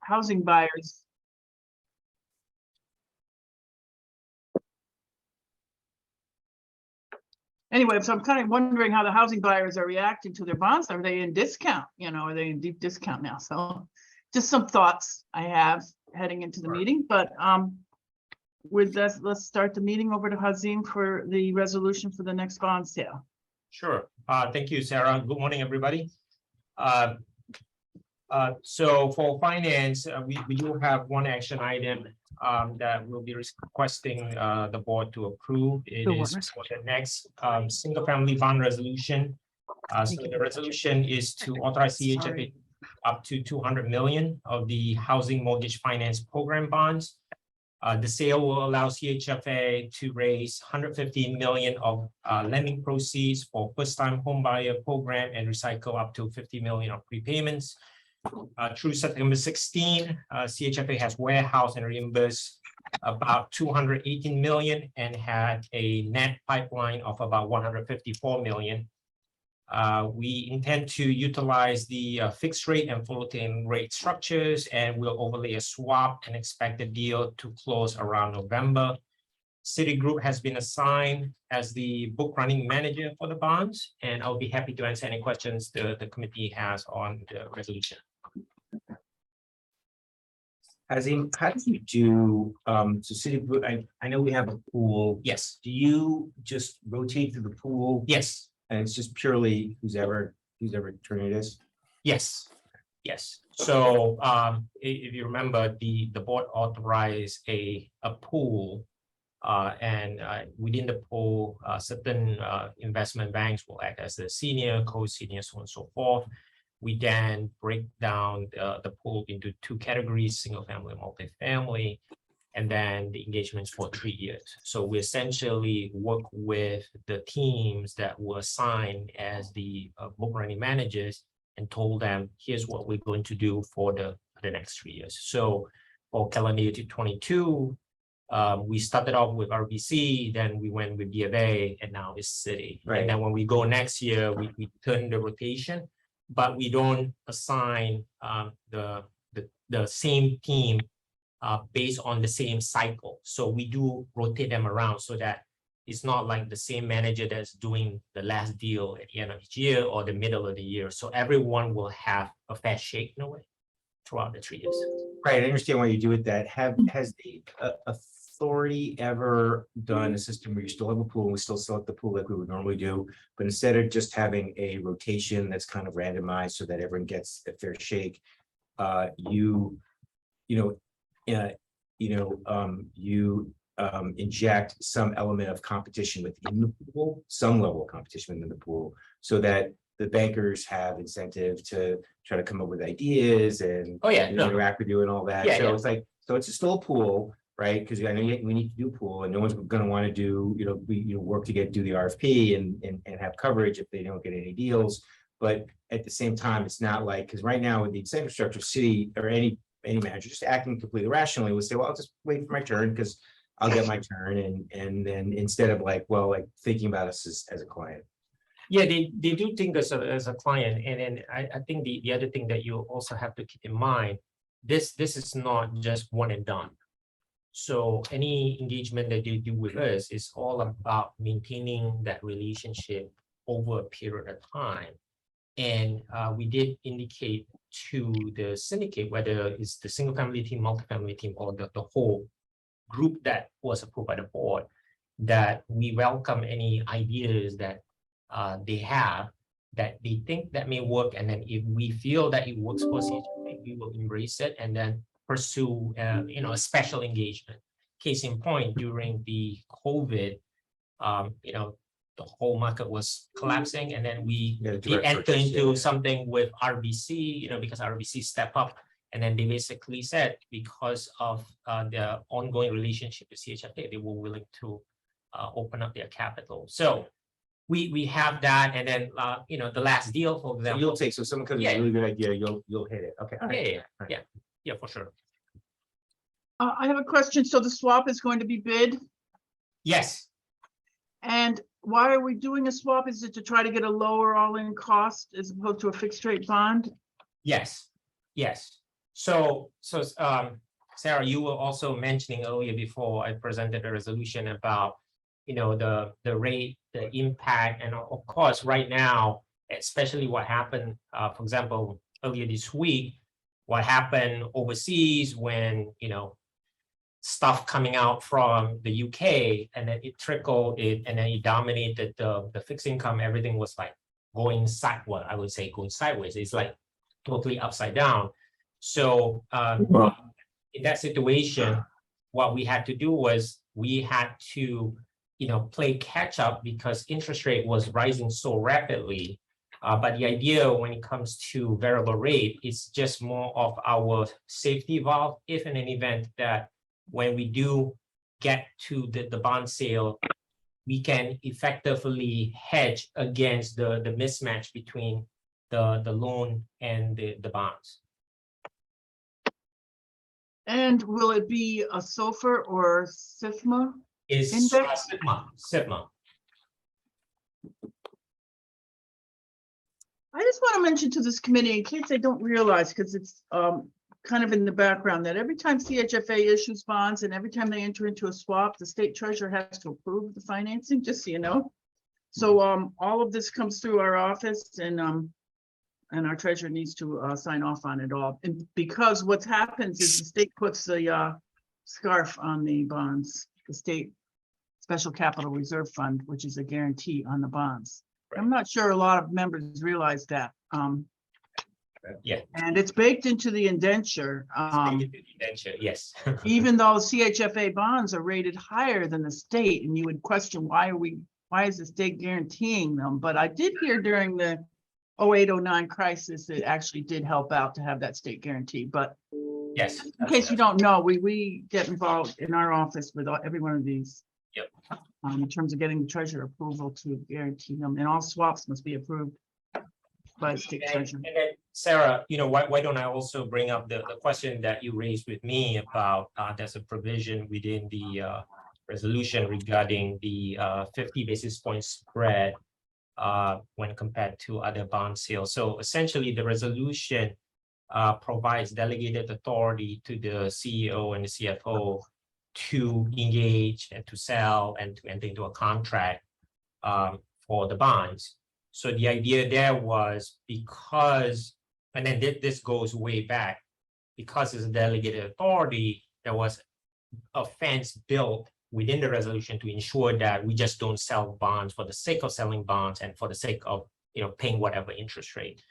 housing buyers. Anyway, so I'm kind of wondering how the housing buyers are reacting to their bonds. Are they in discount? You know, are they in deep discount now? So just some thoughts I have heading into the meeting, but with this, let's start the meeting. Over to Hazim for the resolution for the next bond sale. Sure. Thank you, Sarah. Good morning, everybody. So for finance, we do have one action item that we'll be requesting the board to approve. It is for the next single family bond resolution. So the resolution is to authorize CHFA up to 200 million of the housing mortgage finance program bonds. The sale will allow CHFA to raise 115 million of lending proceeds for first-time homebuyer program and recycle up to 50 million of prepayments. Through September 16, CHFA has warehoused and reimbursed about 218 million and had a net pipeline of about 154 million. We intend to utilize the fixed rate and floating rate structures, and we'll overlay a swap and expect the deal to close around November. Citigroup has been assigned as the book running manager for the bonds, and I'll be happy to answer any questions the committee has on the resolution. Hazim, how do you do so Citigroup? I know we have a pool. Yes. Do you just rotate through the pool? Yes. And it's just purely who's ever turn it is? Yes. Yes. So if you remember, the board authorized a pool, and within the pool, certain investment banks will act as the senior, co-senior, so on and so forth. We then break down the pool into two categories: single family and multifamily, and then the engagements for 3 years. So we essentially work with the teams that were assigned as the book running managers and told them, here's what we're going to do for the next 3 years. So for calendar year 2022, we started off with RBC, then we went with BFA, and now it's Citi. Right. And then when we go next year, we turn the rotation, but we don't assign the same team based on the same cycle. So we do rotate them around so that it's not like the same manager that's doing the last deal at the end of each year or the middle of the year. So everyone will have a fair shake in a way throughout the 3 years. Right, I understand why you do it that. Has the authority ever done a system where you still have a pool and we still select the pool like we would normally do, but instead of just having a rotation that's kind of randomized so that everyone gets a fair shake, you inject some element of competition within the pool, some level of competition within the pool, so that the bankers have incentive to try to come up with ideas and interact with you and all that. Yeah, so yeah. it's like, so it's still a pool, right? Because I know we need to do pool, and no one's going to want to do, work to do the RFP and have coverage if they don't get any deals. But at the same time, it's not like, because right now with the incentive structure, Citi or any manager just acting completely rationally would say, well, I'll just wait for my turn because I'll get my turn, and then instead of thinking about us as a client. Yeah, they do think as a client, and then I think the other thing that you also have to keep in mind, this is not just one and done. So any engagement that they do with us is all about maintaining that relationship over a period of time. And we did indicate to the syndicate, whether it's the single family team, multifamily team, or the whole group that was approved by the board, that we welcome any ideas that they have that they think that may work. And then if we feel that it works for CHFA, we will embrace it and then pursue a special engagement. Case in point, during the COVID, the whole market was collapsing, and then we entered into something with RBC, because RBC stepped up, and then they basically said, because of the ongoing relationship with CHFA, they were willing to open up their capital. So we have that, and then the last deal, for example, So you'll take, so someone comes with a really good idea, you'll hit it. Okay. All right. Yeah, for sure. I have a question. So the swap is going to be bid? Yes. And why are we doing a swap? Is it to try to get a lower all-in cost as opposed to a fixed rate bond? Yes. So, Sarah, you were also mentioning earlier before I presented a resolution about, the rate, the impact, and of course, right now, especially what happened, for example, earlier this week, what happened overseas when, stuff coming out from the UK, and then it trickled it, and then it dominated the fixed income. Everything was like going sideways. I would say going sideways. It's like totally upside down. So in that situation, what we had to do was we had to, play catch up because interest rate was rising so rapidly. But the idea when it comes to variable rate is just more of our safety valve if in an event that when we do get to the bond sale, we can effectively hedge against the mismatch between the loan and the bonds. And will it be a SOFR or SIFMA? Is Index? SIFMA. I just want to mention to this committee, in case they don't realize, because it's kind of in the background, that every time CHFA issues bonds and every time they enter into a swap, the state treasurer has to approve the financing, just so you know. So all of this comes through our office, and our treasurer needs to sign off on it all. And because what happens is the state puts the scarf on the bonds, the state special capital reserve fund, which is a guarantee on the bonds. I'm not sure a lot of members realize that. Yeah. And it's baked into the indenture. Yes. Even though CHFA bonds are rated higher than the state, and you would question why is the state guaranteeing them? But I did hear during the 08-09 crisis, it actually did help out to have that state guarantee. But Yes. in case you don't know, we get involved in our office with every one of these. Yep. In terms of getting the treasurer approval to guarantee them, and all swaps must be approved by the state treasurer. And then, Sarah, why don't I also bring up the question that you raised with me about there's a provision within the resolution regarding the 50 basis point spread when compared to other bond sales. So essentially, the resolution provides delegated authority to the CEO and the CFO to engage and to sell and to enter into a contract for the bonds. So the idea there was because, and then this goes way back, because it's a delegated authority, there was a fence built within the resolution to ensure that we just don't sell bonds for the sake of selling bonds and for the sake of paying whatever interest rate.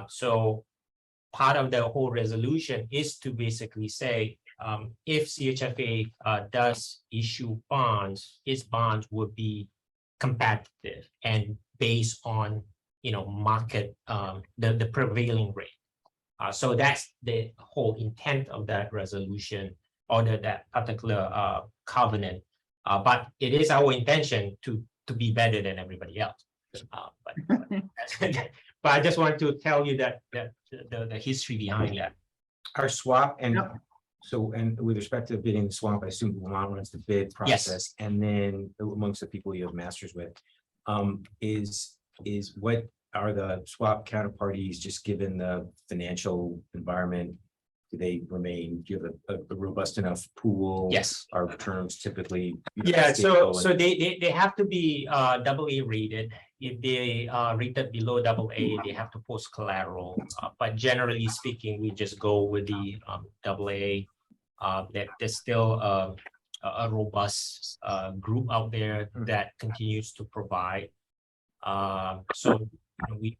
So part of the whole resolution is to basically say, if CHFA does issue bonds, its bonds would be competitive and based on market the prevailing rate. So that's the whole intent of that resolution or that particular covenant. But it is our intention to be better than everybody else. But I just want to tell you that the history behind that. Our swap and Yep. so, and with respect to bidding the swap, I assume Lamont runs the bid process, and then amongst the people you have masters with, is what are the swap counterparties, just given the financial environment? Do they remain? Do you have a robust enough pool? Yes. Are terms typically? Yeah, so stable they have to be AA rated. If they are rated below AA, they have to post collateral. But generally speaking, we just go with the AA. That there's still a robust group out there that continues to provide. So we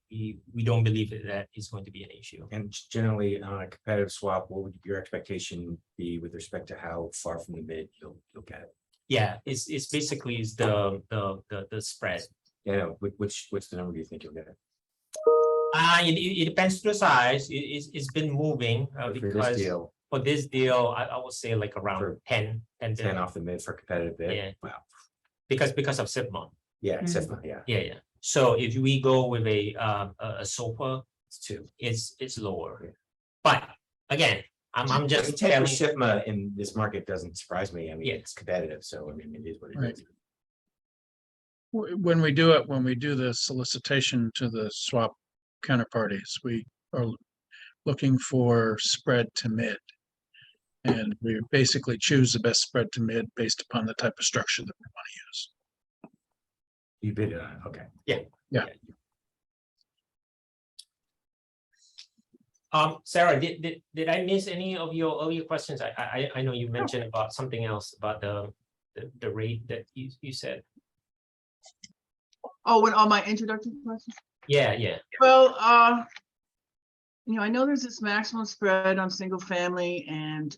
don't believe that is going to be an issue. And generally, on a competitive swap, what would your expectation be with respect to how far from the mid you'll get it? Yeah, it's basically is the spread. Yeah, what's the number do you think you'll get it? It depends to the size. It's been moving because for this deal, I would say like around For 10 off the mid for competitive bid. Yeah. Wow. because of Sept. Yeah, except yeah. Yeah. So if we go with a SOFR, It's 2. it's lower. Yeah. But again, I'm just 10 telling. for SIFMA in this market doesn't surprise me. I mean, Yeah. it's competitive, so I mean, it is what it Right. is. When we do the solicitation to the swap counterparties, looking for spread to mid. And we basically choose the best spread to mid based upon the type of structure that we want to use. You bid it on, okay. Yeah. Yeah. Sarah, did I miss any of your earlier questions? I know you mentioned about something else about the rate that you said. Oh, and all my introductory questions? Yeah. Well, I know there's this maximum spread on single family and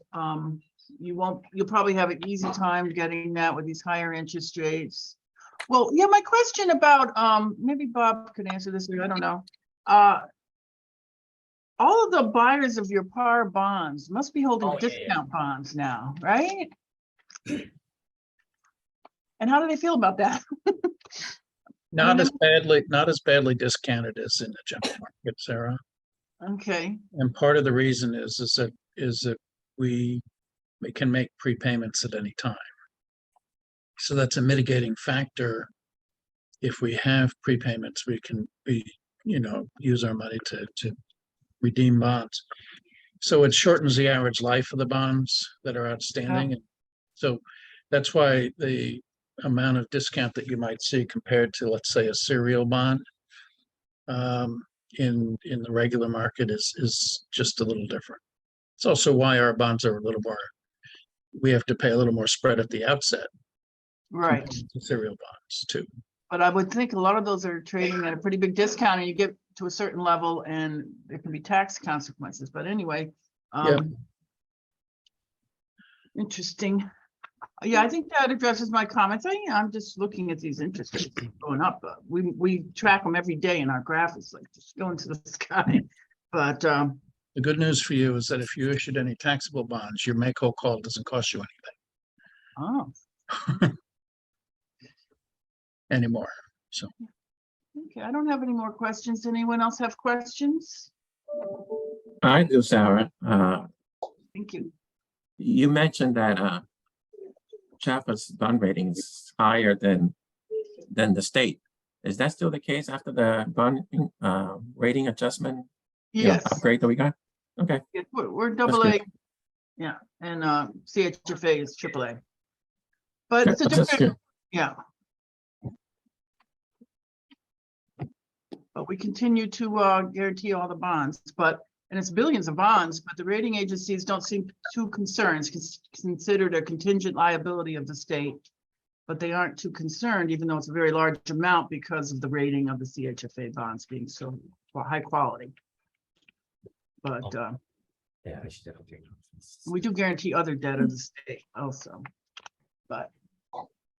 you'll probably have an easy time getting that with these higher interest rates. Well, yeah, my question about, maybe Bob could answer this, or I don't know. All of the buyers of your par bonds must be holding discount bonds now, right? And how do they feel about that? Not as badly discounted as in the general market, Sarah. Okay, And part of the reason is that we can make prepayments at any time. So that's a mitigating factor. If we have prepayments, we can use our money to redeem bonds. So it shortens the average life of the bonds that are outstanding. And so that's why the amount of discount that you might see compared to, let's say, a serial bond in the regular market is just a little different. It's also why our bonds are a little more, we have to pay a little more spread at the outset. right. compared to serial bonds too. But I would think a lot of those are trading at a pretty big discount and you get to a certain level and there can be tax consequences. But anyway, interesting. Yeah, I think that addresses my comments. I'm just looking at these interest rates going up. We track them every day in our graph. It's like just going to the sky. But The good news for you is that if you issued any taxable bonds, your make-whole call doesn't cost you oh, anything anymore. So okay. I don't have any more questions. Anyone else have questions? I do, Sarah. Thank you. You mentioned that Chfa's bond rating is higher than the state. Is that still the case after the bond rating adjustment Yes, upgrade that we got? Okay. yeah, we're That's double A. good. Yeah, and CHFA is AAA. But Okay, it's a that's different, good. yeah. But we continue to guarantee all the bonds, and it's billions of bonds, but the rating agencies don't seem too concerned. It's considered a contingent liability of the state, but they aren't too concerned, even though it's a very large amount because of the rating of the CHFA bonds being so high quality. But Yeah, I should definitely. we do guarantee other debt of the state also. But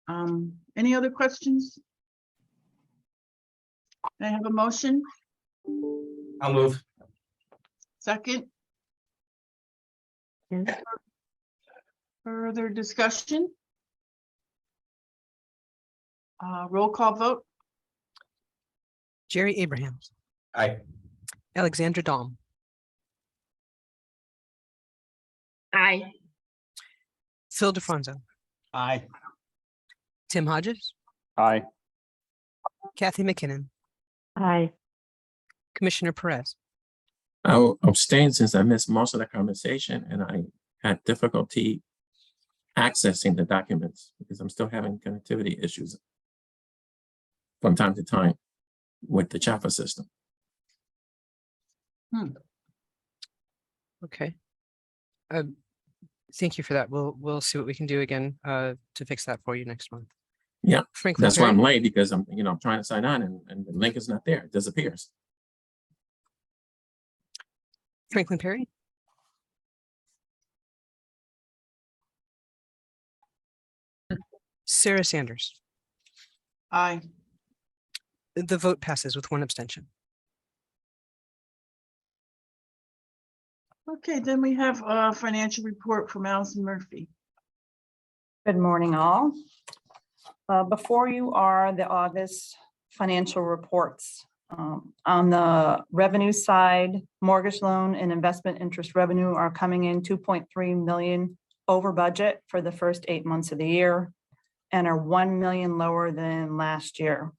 any other questions? Can I have a motion? I'll move. Second? Further discussion? Roll call vote? Jerry Abrahams, Aye. Alexandra Dahm, Aye. Phil DeFranco, Aye. Tim Hodges, Aye. Kathy McKinnon, Aye. Commissioner Perez. I'll abstain since I missed most of the conversation and I had difficulty accessing the documents because I'm still having connectivity issues from time to time with the Chfa system. Okay. Thank you for that. We'll see what we can do again to fix that for you next month. Yeah, Franklin that's why Perry? I'm late because I'm trying to sign on and the link is not there. It disappears. Franklin Perry, Sarah Sanders. Aye. The vote passes with one abstention. Okay, then we have a financial report from Allison Murphy. Good morning, all. Before you are the August financial reports. On the revenue side, mortgage loan and investment interest revenue are coming in 2.3 million over budget for the first 8 months of the year and are 1 million lower than last year.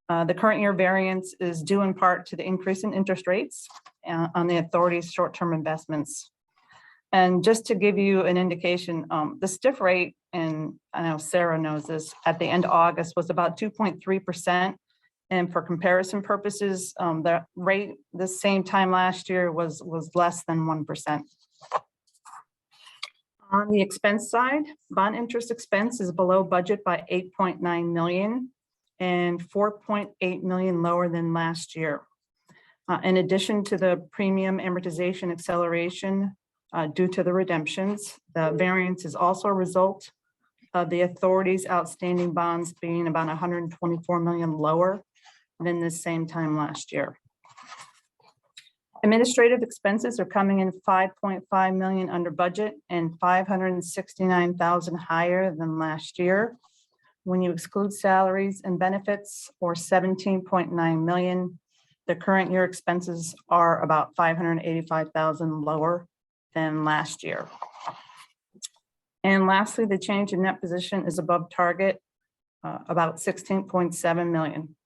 The current year variance is due in part to the increase in interest rates on the authority's short-term investments. And just to give you an indication, the stiff rate, and I know Sarah knows this, at the end of August was about 2.3%. And for comparison purposes, the rate the same time last year was less than 1%. On the expense side, bond interest expense is below budget by 8.9 million and 4.8 million lower than last year. In addition to the premium amortization acceleration due to the redemptions, the variance is also a result of the authority's outstanding bonds being about 124 million lower than the same time last year. Administrative expenses are coming in 5.5 million under budget and 569,000 higher than last year. When you exclude salaries and benefits, or 17.9 million, the current year expenses are about 585,000 lower than last year. And lastly, the change in net position is above target, about 16.7 million.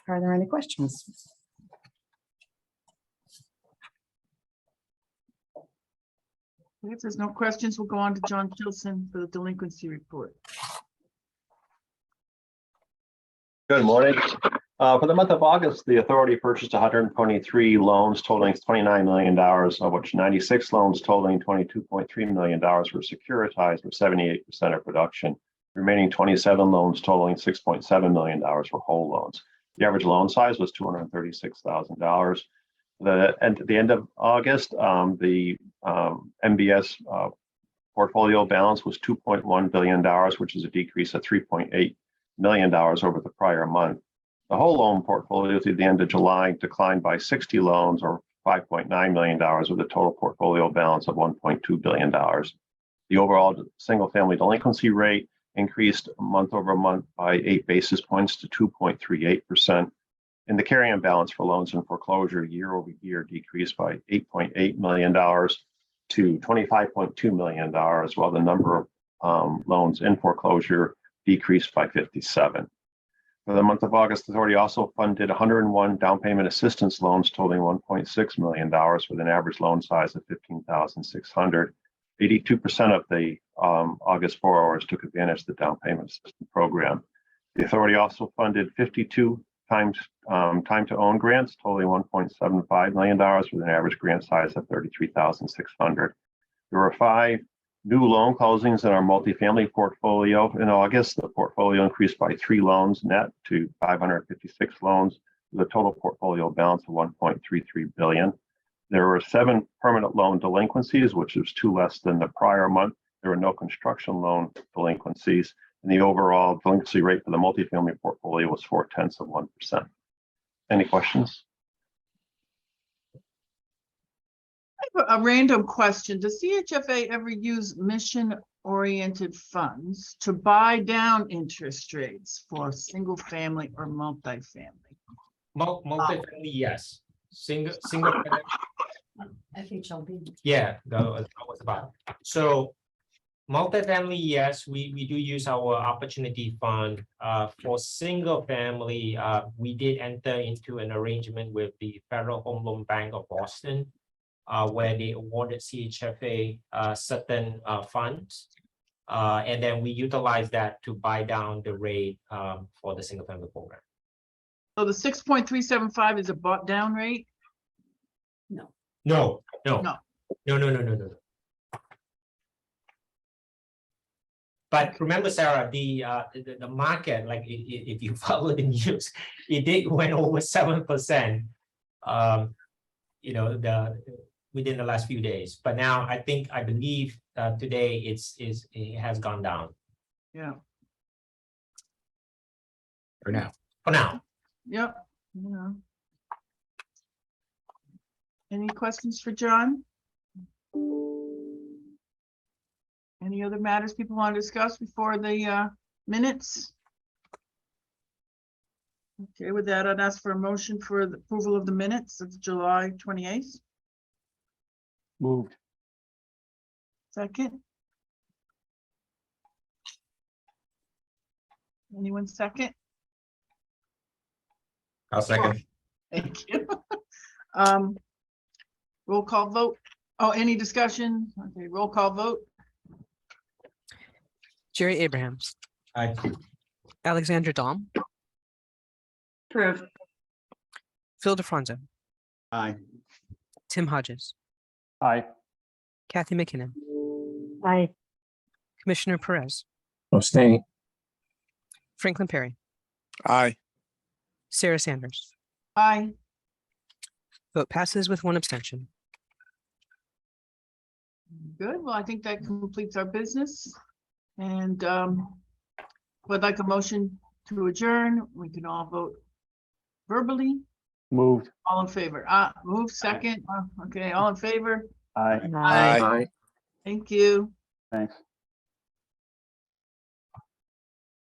Are there any questions? If there's no questions, we'll go on to John Gilson for the delinquency report. Good morning. For the month of August, the authority purchased 123 loans totaling $29 million, of which 96 loans totaling $22.3 million were securitized with 78% of production. The remaining 27 loans totaling $6.7 million were whole loans. The average loan size was $236,000. At the end of August, the MBS portfolio balance was $2.1 billion, which is a decrease of $3.8 million over the prior month. The whole loan portfolio through the end of July declined by 60 loans, or $5.9 million, with a total portfolio balance of $1.2 billion. The overall single-family delinquency rate increased month over month by 8 basis points to 2.38%. And the carrying balance for loans in foreclosure year over year decreased by $8.8 million to $25.2 million, while the number of loans in foreclosure decreased by 57. For the month of August, the authority also funded 101 down payment assistance loans totaling $1.6 million with an average loan size of $15,600. 82% of the August borrowers took advantage of the down payment assistance program. The authority also funded 52 time to own grants totaling $1.75 million with an average grant size of $33,600. There were 5 new loan closings in our multifamily portfolio in August. The portfolio increased by 3 loans net to 556 loans with a total portfolio balance of $1.33 billion. There were 7 permanent loan delinquencies, which was 2 less than the prior month. There were no construction loan delinquencies, and the overall delinquency rate for the multifamily portfolio was 0.4%. Any questions? I have a random question. Does CHFA ever use mission-oriented funds to buy down interest rates for single family or multifamily? Multifamily, yes. Single. FHLB. Yeah, that was about. So multifamily, yes, we do use our opportunity fund. For single family, we did enter into an arrangement with the Federal Home Loan Bank of Boston, where they awarded CHFA certain funds. And then we utilize that to buy down the rate for the single family program. So the 6.375 is a bought down rate? No. No. But remember, Sarah, the market, like if you follow the news, it did went over 7%. Within the last few days, but now I believe today it has gone down. Yeah. For now. For now. Yep. Yeah. Any questions for John? Any other matters people want to discuss before the minutes? Okay, with that, I'd ask for a motion for the approval of the minutes of July 28th. Moved. Second. Anyone second? I'll second. Thank you. Roll call vote. Oh, any discussion? Okay, roll call vote. Jerry Abrahams, Aye. Alexandra Dahm, Approved. Phil DeFranco, Aye. Tim Hodges, Aye. Kathy McKinnon, Aye. Commissioner Perez, Abstain. Franklin Perry, Aye. Sarah Sanders. Aye. Vote passes with one abstention. Good. Well, I think that completes our business. And would like a motion to adjourn. We can all vote verbally. Moved. All in favor? Move second. Okay, all in favor? Aye. Aye. Aye. Thank you. Thanks.